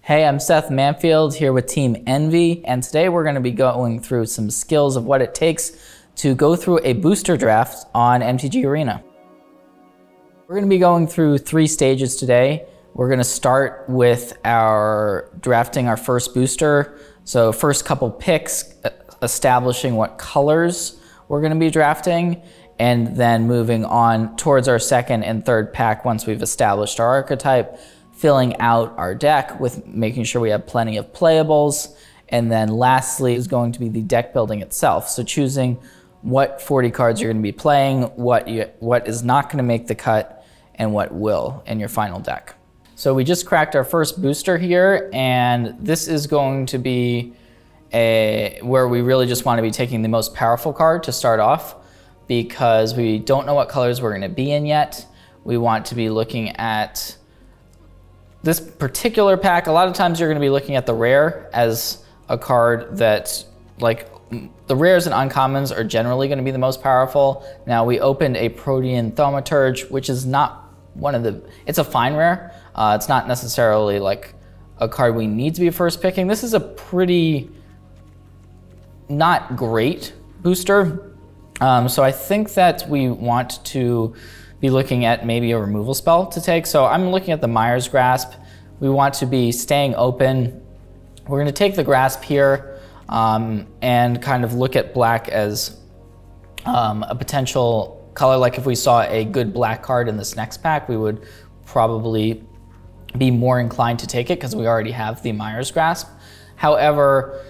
Hey, I'm Seth Manfield here with Team Envy, and today we're going to be going through some skills of what it takes to go through a booster draft on MTG Arena. We're going to be going through 3 stages today. We're going to start with drafting our first booster. So first couple picks, establishing what colors we're going to be drafting, and then moving on towards our second and third pack once we've established our archetype, filling out our deck with making sure we have plenty of playables. And then lastly is going to be the deck building itself. So choosing what 40 cards you're going to be playing, what is not going to make the cut, and what will in your final deck. So we just cracked our first booster here, and this is going to be where we really just want to be taking the most powerful card to start off, because we don't know what colors we're going to be in yet. We want to be looking at this particular pack. A lot of times you're going to be looking at the rare as a card that, like, the rares and uncommons are generally going to be the most powerful. Now, we opened a Protean Thaumaturge, which is not it's a fine rare. It's not necessarily like a card we need to be first picking. This is a pretty not great booster. So I think that we want to be looking at maybe a removal spell to take. So I'm looking at the Mire's Grasp. We want to be staying open. We're going to take the Grasp here and kind of look at black as a potential color. Like if we saw a good black card in this next pack, we would probably be more inclined to take it because we already have the Mire's Grasp. However,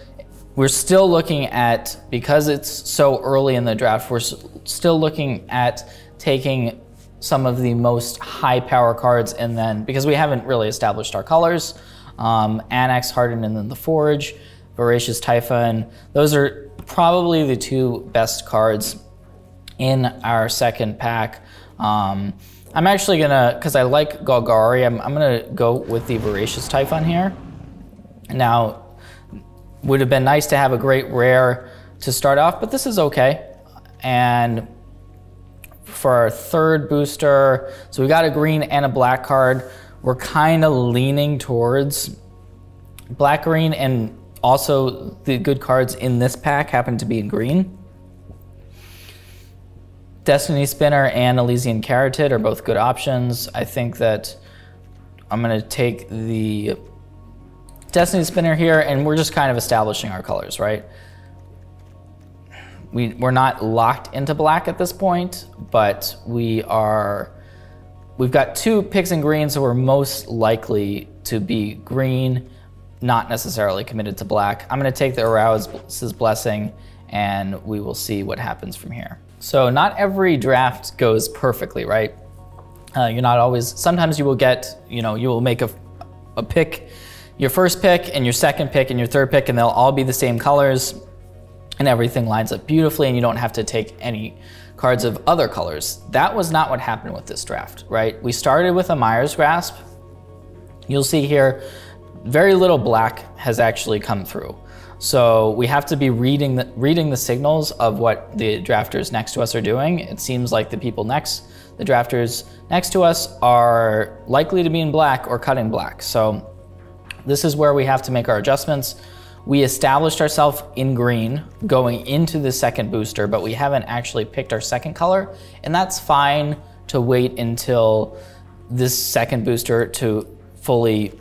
we're still looking at, because it's so early in the draft, we're still looking at taking some of the most high power cards, and then, because we haven't really established our colors, Annex, Hardened, and then the Forge, Voracious Typhon. Those are probably the 2 best cards in our second pack. I'm actually gonna, because I like Golgari, I'm gonna go with the Voracious Typhon here. Now, would have been nice to have a great rare to start off, but this is okay. And for our third booster, so we got a green and a black card. We're kind of leaning towards black-green, and also the good cards in this pack happen to be in green. Destiny Spinner and Elysian Carotid are both good options. I think that I'm going to take the Destiny Spinner here, and we're just kind of establishing our colors, right? We're not locked into black at this point, but we've got 2 picks in green, so we're most likely to be green, not necessarily committed to black. I'm going to take the Arouse's Blessing, and we will see what happens from here. So not every draft goes perfectly, right? You're not always, sometimes you will get, you will make a pick, your first pick and your second pick and your third pick, and they'll all be the same colors, and everything lines up beautifully, and you don't have to take any cards of other colors. That was not what happened with this draft, right? We started with a Mire's Grasp. You'll see here, very little black has actually come through. So we have to be reading the signals of what the drafters next to us are doing. It seems like the drafters next to us are likely to be in black or cutting black. So this is where we have to make our adjustments. We established ourselves in green going into the second booster, but we haven't actually picked our second color, and that's fine to wait until this second booster to fully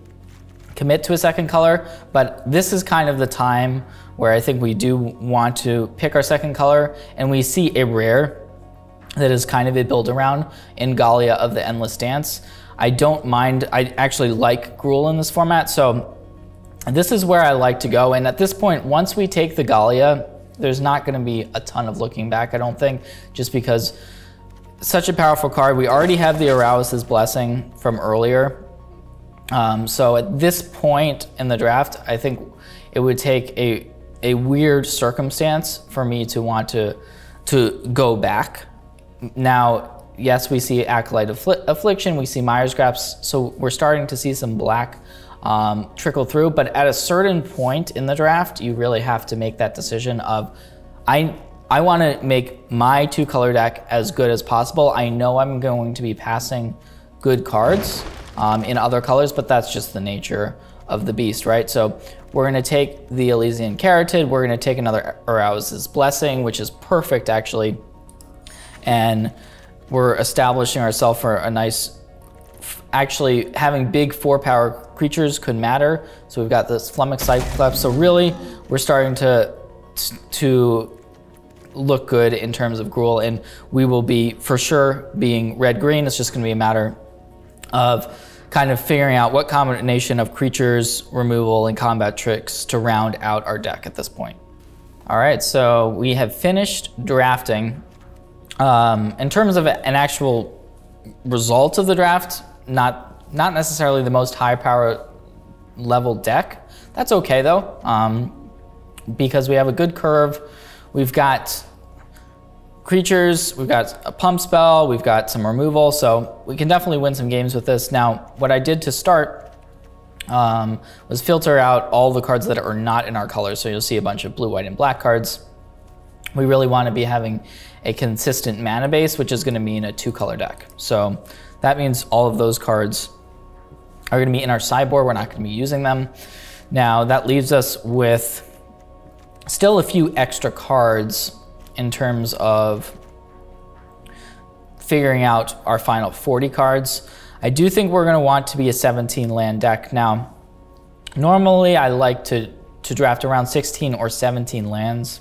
commit to a second color. But this is kind of the time where I think we do want to pick our second color, and we see a rare that is kind of a build around in Gallia of the Endless Dance. I don't mind, I actually like Gruul in this format, so this is where I like to go. And at this point, once we take the Gallia, there's not going to be a ton of looking back, I don't think, just because it's such a powerful card. We already have the Arouse's Blessing from earlier. So at this point in the draft, I think it would take a weird circumstance for me to want to go back. Now, yes, we see Acolyte Affliction, we see Mire's Grasp, so we're starting to see some black trickle through, but at a certain point in the draft, you really have to make that decision of, I want to make my 2-color deck as good as possible. I know I'm going to be passing good cards in other colors, but that's just the nature of the beast, right? So we're gonna take the Elysian Carotid, we're gonna take another Arouse's Blessing, which is perfect actually. And we're establishing ourselves for a nice, actually having big 4-power creatures could matter. So we've got this Flummox Cyclops. So really we're starting to look good in terms of Gruul, and we will be for sure being red-green. It's just gonna be a matter of kind of figuring out what combination of creatures, removal, and combat tricks to round out our deck at this point. All right, so we have finished drafting. In terms of an actual result of the draft, not necessarily the most high power level deck. That's okay though, because we have a good curve. We've got creatures, we've got a pump spell, we've got some removal, so we can definitely win some games with this. Now, what I did to start was filter out all the cards that are not in our colors. So you'll see a bunch of blue, white, and black cards. We really want to be having a consistent mana base, which is going to mean a 2-color deck. So that means all of those cards are going to be in our sideboard. We're not going to be using them. Now, that leaves us with still a few extra cards in terms of figuring out our final 40 cards. I do think we're gonna want to be a 17 land deck. Now, normally I like to draft around 16 or 17 lands,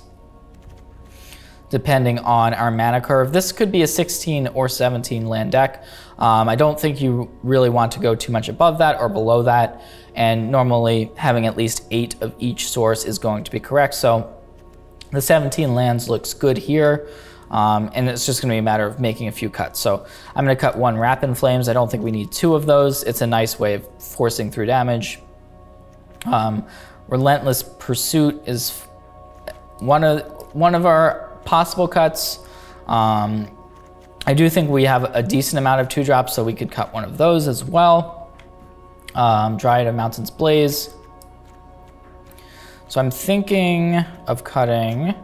depending on our mana curve. This could be a 16 or 17 land deck. I don't think you really want to go too much above that or below that. And normally having at least 8 of each source is going to be correct. So the 17 lands looks good here, and it's just gonna be a matter of making a few cuts. So I'm gonna cut 1 Wrap in Flames. I don't think we need 2 of those. It's a nice way of forcing through damage. Relentless Pursuit is one of our possible cuts. I do think we have a decent amount of 2-drops, so we could cut 1 of those as well. Dryad of Mountain's Blaze. So I'm thinking of cutting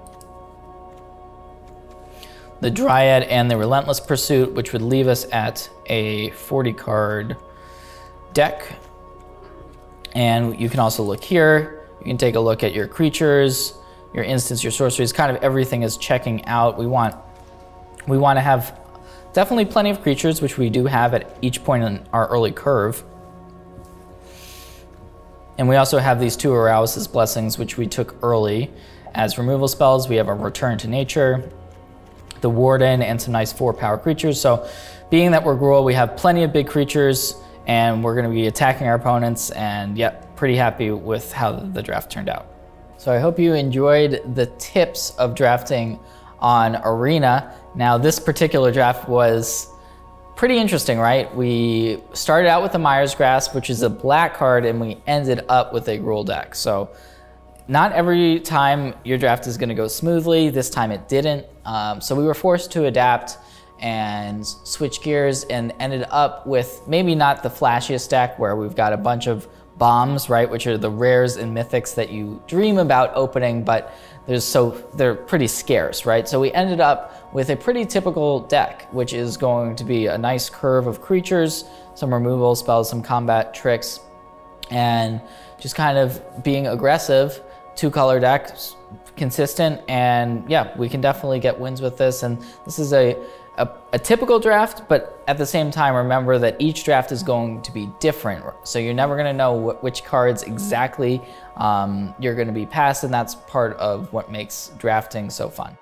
the Dryad and the Relentless Pursuit, which would leave us at a 40-card deck. And you can also look here. You can take a look at your creatures, your instants, your sorceries. Kind of everything is checking out. We want to have definitely plenty of creatures, which we do have at each point in our early curve. And we also have these 2 Arouse's Blessings, which we took early as removal spells. We have a Return to Nature, the Warden, and some nice 4-power creatures. So being that we're Gruul, we have plenty of big creatures, and we're gonna be attacking our opponents, and yep, pretty happy with how the draft turned out. So I hope you enjoyed the tips of drafting on Arena. Now, this particular draft was pretty interesting, right? We started out with the Mire's Grasp, which is a black card, and we ended up with a Gruul deck. So not every time your draft is gonna go smoothly. This time it didn't. So we were forced to adapt and switch gears and ended up with maybe not the flashiest deck where we've got a bunch of bombs, right? Which are the rares and mythics that you dream about opening, but they're pretty scarce, right? So we ended up with a pretty typical deck, which is going to be a nice curve of creatures, some removal spells, some combat tricks, and just kind of being aggressive, 2-color deck, consistent, and yeah, we can definitely get wins with this. And this is a typical draft, but at the same time, remember that each draft is going to be different. So you're never gonna know which cards exactly you're gonna be passed, and that's part of what makes drafting so fun.